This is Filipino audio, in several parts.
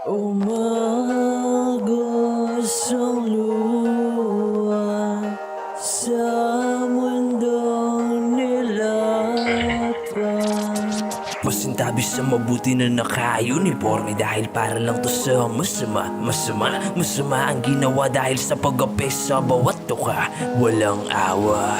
Umagos ang luha sa mundong nilatan. Pasintabi sa mabuti na naka-uniforme dahil para lang to sa masama. Masama ang ginawa dahil sa pag-ape sa bawat tuka. Walang awa.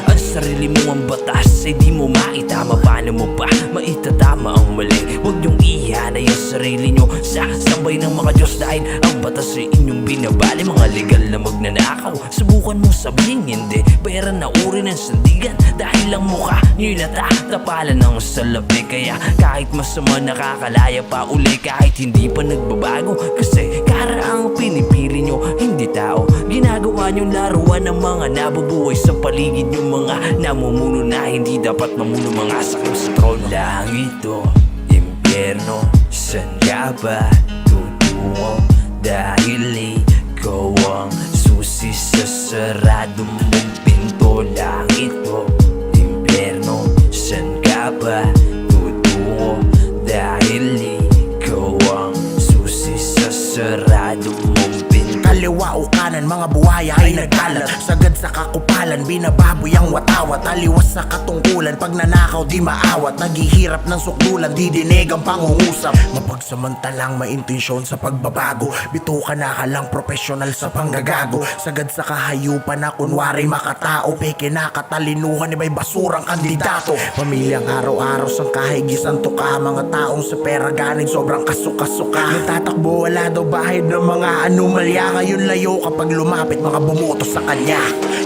Ang sarili mo ang batas ay di mo maitama. Paano mo pa maitatama ang mali? Huwag niyong ihanay ang sarili niyo sa sabay ng mga Diyos dahil ang batas ay inyong binabali. Mga legal na magnanakaw, subukan mong sabihin hindi. Pera na uri ng sandigan dahil ang mukha niyo'y natatapalan ng salapi. Kaya kahit masama nakakalaya pa uli kahit hindi pa nagbabago. Kasi kara ang pinipili nyo, hindi tao. Ginagawa nyong laruan ng mga nabubuhay sa paligid nyo. Mga namumuno na hindi dapat mamuno. Mga sakip sa trono. Langit o impyerno, saan ka ba tutungo? Dahil ikaw ang susi sa sarado mong pinto. Langit o impyerno, saan ka ba tutungo? Dahil ikaw ang susi sa sarado mong pinto. Kaliwa o kanan, mga buhaya ay nagkalat. Sagad sa kakupalan, binababoy ang watawat. Aliwas sa katungkulan, pag nanakaw di maawat. Naghihirap ng sukdulan, di dinig ang pangungusap. Mapagsamantalang may intensyon sa pagbabago. Bituka na ka lang profesional sa panggagago. Sagad sa kahayupan na kunwari makatao. Peke na katalinuhan, iba'y basurang kandidato. Pamilyang araw-araw sang kahigisan tuka. Mga taong sa pera ganing sobrang kasuka-suka. Nagtatakbo wala daw bahid ng mga anomalya. Ngayon layo kapag lumapit mga bumoto sa kanya.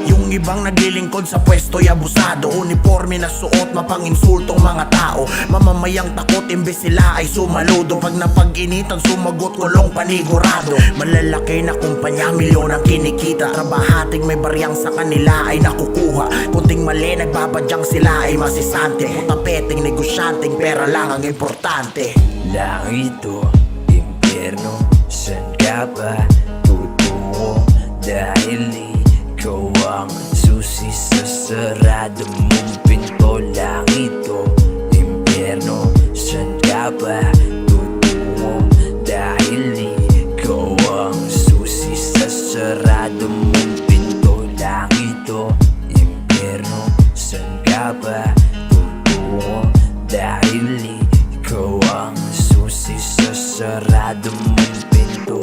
Yung ibang naglilingkod sa pwesto'y abusado. Uniforme na suot, mapanginsultong mga tao. Mamamayang takot imbes sila ay sumaludo. Pag napag-initan sumagot kulong panigurado. Malalaki na kumpanya, milyon ang kinikita. Trabahating may baryang sa kanila ay nakukuha. Kunting mali nagbabadyang sila ay masisante. Putapeting negosyanteng pera lang ang importante. Langit o impyerno, saan ka ba tutungo? Dahil ikaw ang susi sa sarado mong pinto. Langit o impyerno, saan ka ba tutungo? Dahil ikaw ang susi sa sarado mong pinto. Langit o impyerno, saan ka ba tutungo? Dahil ikaw ang susi sa sarado mong pinto.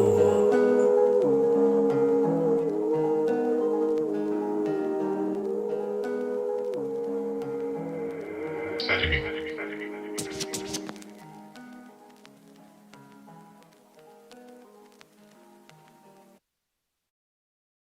Saturday.